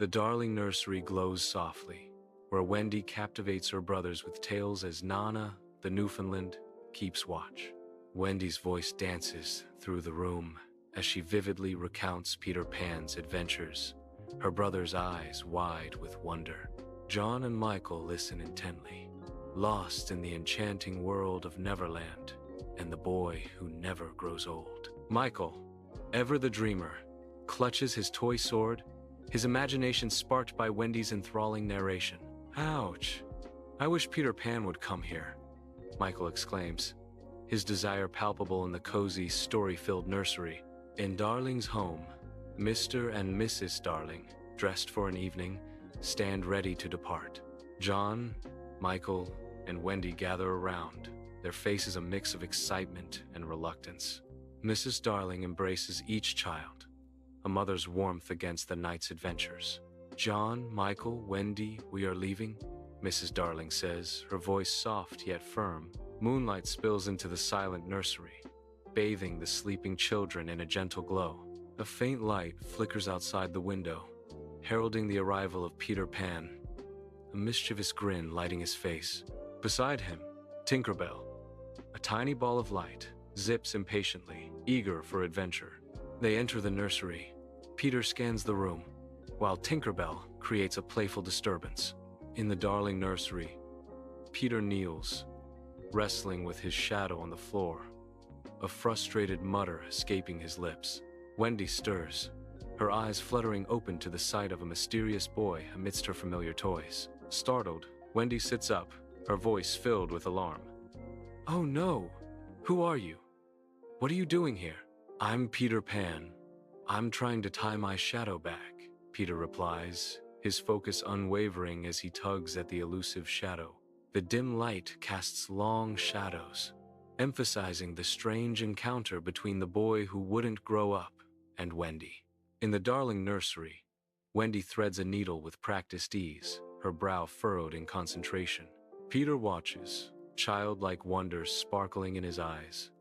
The darling nursery glows softly, where Wendy captivates her brothers with tales as Nana, the Newfoundland, keeps watch. Wendy's voice dances through the room as she vividly recounts Peter Pan's adventures, her brothers' eyes wide with wonder. John and Michael listen intently, lost in the enchanting world of Neverland and the boy who never grows old. Michael, ever the dreamer, clutches his toy sword, his imagination sparked by Wendy's enthralling narration. "Ouch! I wish Peter Pan would come here," Michael exclaims, his desire palpable in the cozy, story-filled nursery. In Darling's home, Mr. and Mrs. Darling, dressed for an evening, stand ready to depart. John, Michael, and Wendy gather around, their faces a mix of excitement and reluctance. Mrs. Darling embraces each child, a mother's warmth against the night's adventures. "John, Michael, Wendy, we are leaving," Mrs. Darling says, her voice soft yet firm. Moonlight spills into the silent nursery, bathing the sleeping children in a gentle glow. A faint light flickers outside the window, heralding the arrival of Peter Pan, a mischievous grin lighting his face. Beside him, Tinkerbell, a tiny ball of light, zips impatiently, eager for adventure. They enter the nursery. Peter scans the room, while Tinkerbell creates a playful disturbance. In the darling nursery, Peter kneels, wrestling with his shadow on the floor, a frustrated mutter escaping his lips. Wendy stirs, her eyes fluttering open to the sight of a mysterious boy amidst her familiar toys. Startled, Wendy sits up, her voice filled with alarm. "Oh no! Who are you? What are you doing here?" "I'm Peter Pan. I'm trying to tie my shadow back," Peter replies, his focus unwavering as he tugs at the elusive shadow. The dim light casts long shadows, emphasizing the strange encounter between the boy who wouldn't grow up and Wendy. In the darling nursery, Wendy threads a needle with practiced ease, her brow furrowed in concentration. Peter watches, childlike wonder sparkling in his eyes,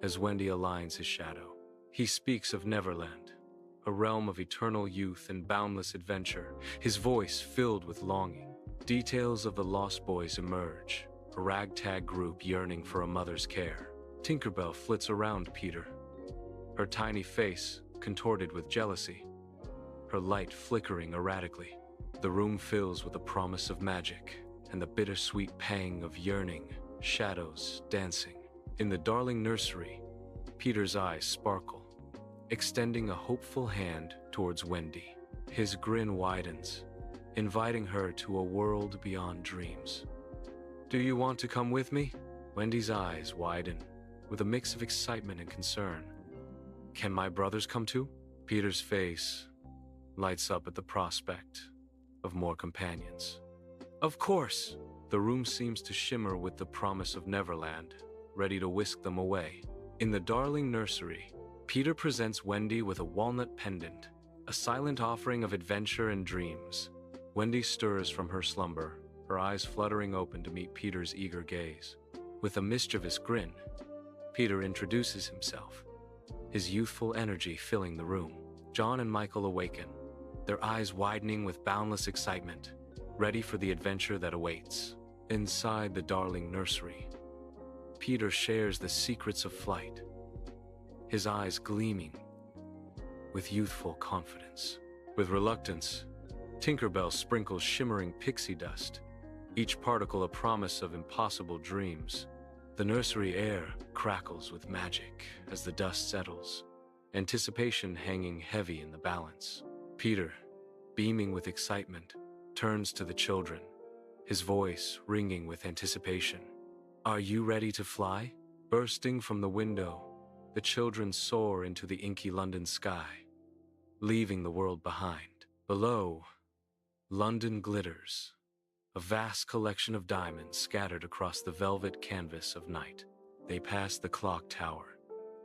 as Wendy aligns his shadow. He speaks of Neverland, a realm of eternal youth and boundless adventure, his voice filled with longing. Details of the Lost Boys emerge, a ragtag group yearning for a mother's care. Tinkerbell flits around Peter, her tiny face contorted with jealousy, her light flickering erratically. The room fills with the promise of magic and the bittersweet pang of yearning, shadows dancing. In the darling nursery, Peter's eyes sparkle, extending a hopeful hand towards Wendy. His grin widens, inviting her to a world beyond dreams. "Do you want to come with me?" Wendy's eyes widen, with a mix of excitement and concern. "Can my brothers come too?" Peter's face lights up at the prospect of more companions. "Of course!" The room seems to shimmer with the promise of Neverland, ready to whisk them away. In the darling nursery, Peter presents Wendy with a walnut pendant, a silent offering of adventure and dreams. Wendy stirs from her slumber, her eyes fluttering open to meet Peter's eager gaze. With a mischievous grin, Peter introduces himself, his youthful energy filling the room. John and Michael awaken, their eyes widening with boundless excitement, ready for the adventure that awaits. Inside the darling nursery, Peter shares the secrets of flight, his eyes gleaming with youthful confidence. With reluctance, Tinkerbell sprinkles shimmering pixie dust, each particle a promise of impossible dreams. The nursery air crackles with magic as the dust settles, anticipation hanging heavy in the balance. Peter, beaming with excitement, turns to the children, his voice ringing with anticipation. "Are you ready to fly?" Bursting from the window, the children soar into the inky London sky, leaving the world behind. Below, London glitters, a vast collection of diamonds scattered across the velvet canvas of night. They pass the clock tower,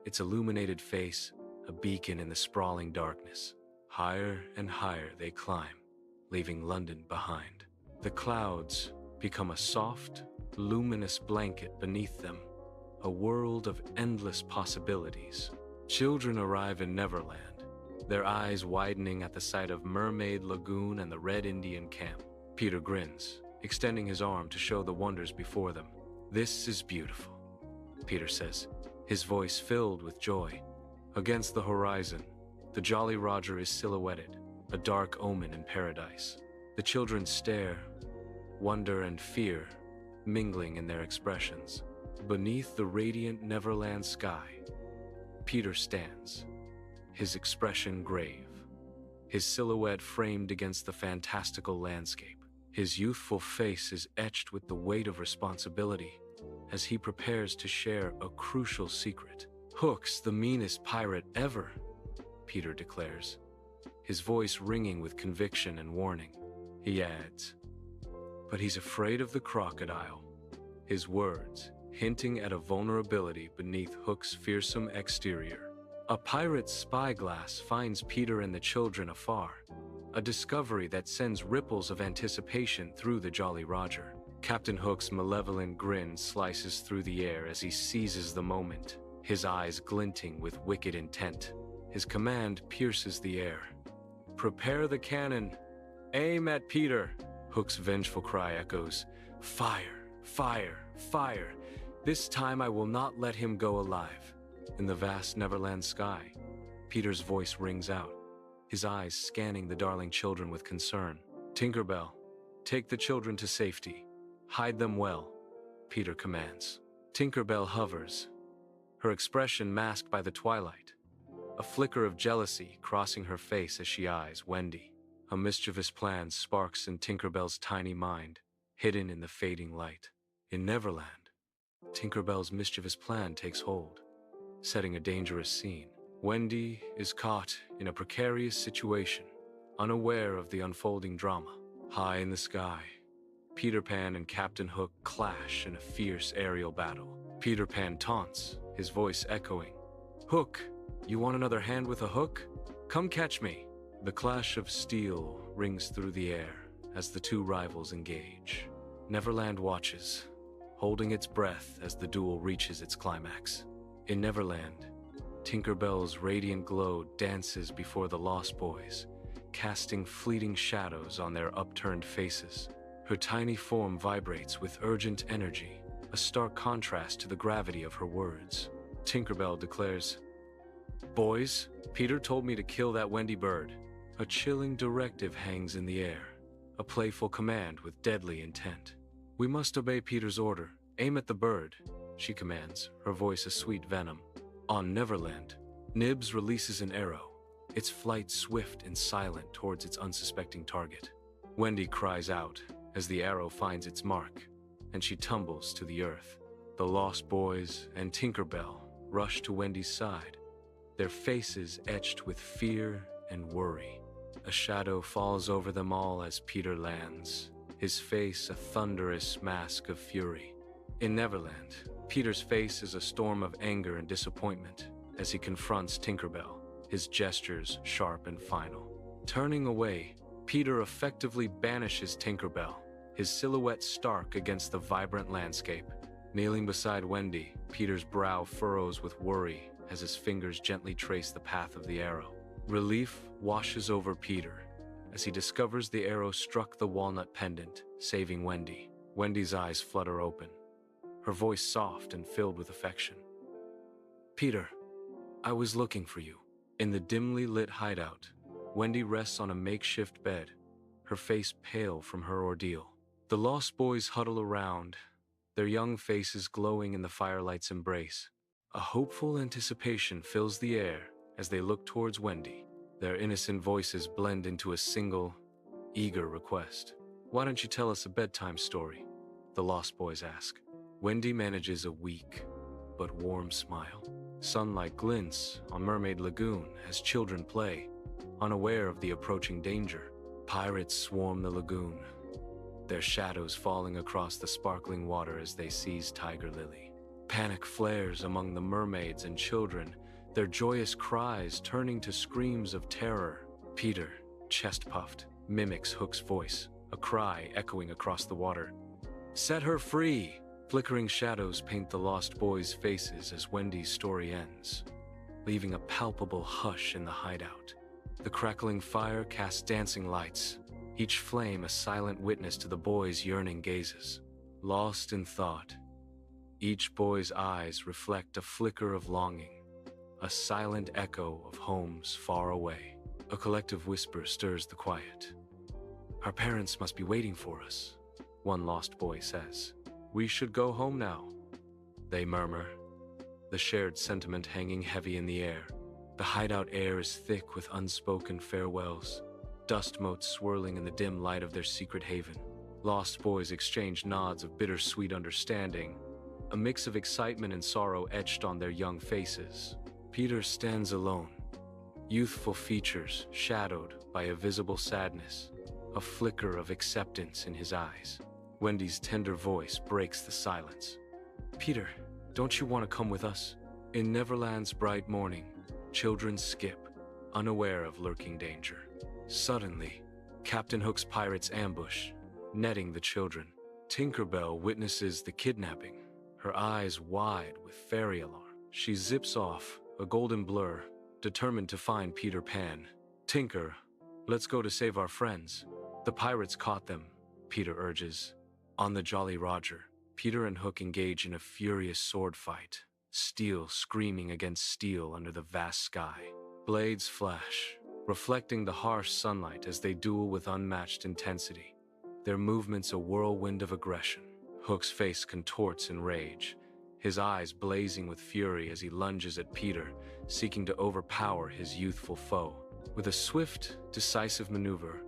its illuminated face a beacon in the sprawling darkness. Higher and higher they climb, leaving London behind. The clouds become a soft, luminous blanket beneath them, a world of endless possibilities. Children arrive in Neverland, their eyes widening at the sight of Mermaid Lagoon and the Red Indian Camp. Peter grins, extending his arm to show the wonders before them. "This is beautiful," Peter says, his voice filled with joy. Against the horizon, the Jolly Roger is silhouetted, a dark omen in paradise. The children stare, wonder and fear mingling in their expressions. Beneath the radiant Neverland sky, Peter stands, his expression grave, his silhouette framed against the fantastical landscape. His youthful face is etched with the weight of responsibility as he prepares to share a crucial secret. "Hook's the meanest pirate ever," Peter declares, his voice ringing with conviction and warning. He adds, "But he's afraid of the crocodile," his words hinting at a vulnerability beneath Hook's fearsome exterior. A pirate's spyglass finds Peter and the children afar, a discovery that sends ripples of anticipation through the Jolly Roger. Captain Hook's malevolent grin slices through the air as he seizes the moment, his eyes glinting with wicked intent. His command pierces the air. "Prepare the cannon! Aim at Peter!" Hook's vengeful cry echoes. "Fire! Fire! Fire! This time I will not let him go alive." In the vast Neverland sky, Peter's voice rings out, his eyes scanning the darling children with concern. "Tinkerbell, take the children to safety. Hide them well," Peter commands. Tinkerbell hovers, her expression masked by the twilight, a flicker of jealousy crossing her face as she eyes Wendy. A mischievous plan sparks in Tinkerbell's tiny mind, hidden in the fading light. In Neverland, Tinkerbell's mischievous plan takes hold, setting a dangerous scene. Wendy is caught in a precarious situation, unaware of the unfolding drama. High in the sky, Peter Pan and Captain Hook clash in a fierce aerial battle. Peter Pan taunts, his voice echoing, "Hook, you want another hand with a hook? Come catch me." The clash of steel rings through the air as the two rivals engage. Neverland watches, holding its breath as the duel reaches its climax. In Neverland, Tinkerbell's radiant glow dances before the Lost Boys, casting fleeting shadows on their upturned faces. Her tiny form vibrates with urgent energy, a stark contrast to the gravity of her words. Tinkerbell declares, "Boys, Peter told me to kill that Wendy bird." A chilling directive hangs in the air, a playful command with deadly intent. "We must obey Peter's order. Aim at the bird," she commands, her voice a sweet venom. On Neverland, Nibs releases an arrow, its flight swift and silent towards its unsuspecting target. Wendy cries out as the arrow finds its mark, and she tumbles to the earth. The Lost Boys and Tinkerbell rush to Wendy's side, their faces etched with fear and worry. A shadow falls over them all as Peter lands, his face a thunderous mask of fury. In Neverland, Peter's face is a storm of anger and disappointment as he confronts Tinkerbell, his gestures sharp and final. Turning away, Peter effectively banishes Tinkerbell, his silhouette stark against the vibrant landscape. Kneeling beside Wendy, Peter's brow furrows with worry as his fingers gently trace the path of the arrow. Relief washes over Peter as he discovers the arrow struck the walnut pendant, saving Wendy. Wendy's eyes flutter open, her voice soft and filled with affection. "Peter, I was looking for you." In the dimly lit hideout, Wendy rests on a makeshift bed, her face pale from her ordeal. The Lost Boys huddle around, their young faces glowing in the firelight's embrace. A hopeful anticipation fills the air as they look towards Wendy. Their innocent voices blend into a single, eager request. "Why don't you tell us a bedtime story?" the Lost Boys ask. Wendy manages a weak but warm smile. Sunlight glints on Mermaid Lagoon as children play, unaware of the approaching danger. Pirates swarm the lagoon, their shadows falling across the sparkling water as they seize Tiger Lily. Panic flares among the mermaids and children, their joyous cries turning to screams of terror. Peter, chest-puffed, mimics Hook's voice, a cry echoing across the water. "Set her free!" Flickering shadows paint the Lost Boys' faces as Wendy's story ends, leaving a palpable hush in the hideout. The crackling fire casts dancing lights, each flame a silent witness to the boys' yearning gazes. Lost in thought, each boy's eyes reflect a flicker of longing, a silent echo of homes far away. A collective whisper stirs the quiet. "Our parents must be waiting for us," one lost boy says. "We should go home now," they murmur, the shared sentiment hanging heavy in the air. The hideout air is thick with unspoken farewells, dust motes swirling in the dim light of their secret haven. Lost boys exchange nods of bittersweet understanding, a mix of excitement and sorrow etched on their young faces. Peter stands alone, youthful features shadowed by a visible sadness, a flicker of acceptance in his eyes. Wendy's tender voice breaks the silence. "Peter, don't you want to come with us?" In Neverland's bright morning, children skip, unaware of lurking danger. Suddenly, Captain Hook's pirates ambush, netting the children. Tinkerbell witnesses the kidnapping, her eyes wide with fairy alarm. She zips off, a golden blur, determined to find Peter Pan. "Tinker, let's go to save our friends." "The pirates caught them," Peter urges. On the Jolly Roger, Peter and Hook engage in a furious sword fight, steel screaming against steel under the vast sky. Blades flash, reflecting the harsh sunlight as they duel with unmatched intensity, their movements a whirlwind of aggression. Hook's face contorts in rage, his eyes blazing with fury as he lunges at Peter, seeking to overpower his youthful foe. With a swift, decisive maneuver,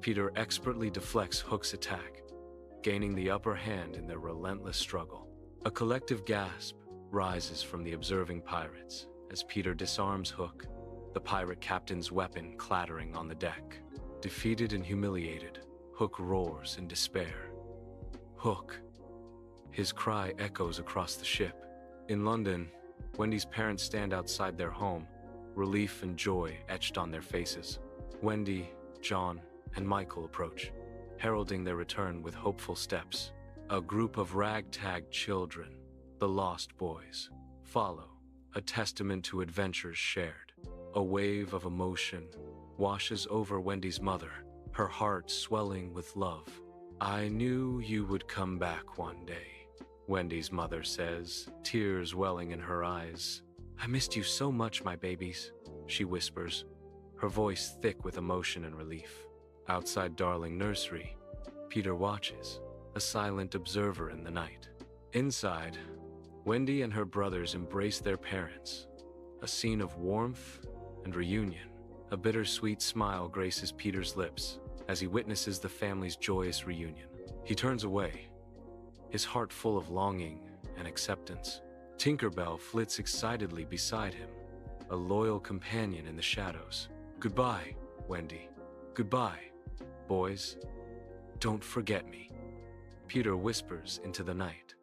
Peter expertly deflects Hook's attack, gaining the upper hand in their relentless struggle. A collective gasp rises from the observing pirates as Peter disarms Hook, the pirate captain's weapon clattering on the deck. Defeated and humiliated, Hook roars in despair. "Hook!" His cry echoes across the ship. In London, Wendy's parents stand outside their home, relief and joy etched on their faces. Wendy, John, and Michael approach, heralding their return with hopeful steps. A group of ragtag children, the Lost Boys, follow, a testament to adventures shared. A wave of emotion washes over Wendy's mother, her heart swelling with love. "I knew you would come back one day," Wendy's mother says, tears welling in her eyes. "I missed you so much, my babies," she whispers, her voice thick with emotion and relief. Outside Darling Nursery, Peter watches, a silent observer in the night. Inside, Wendy and her brothers embrace their parents, a scene of warmth and reunion. A bittersweet smile graces Peter's lips as he witnesses the family's joyous reunion. He turns away, his heart full of longing and acceptance. Tinkerbell flits excitedly beside him, a loyal companion in the shadows. "Goodbye, Wendy. Goodbye, boys. Don't forget me," Peter whispers into the night.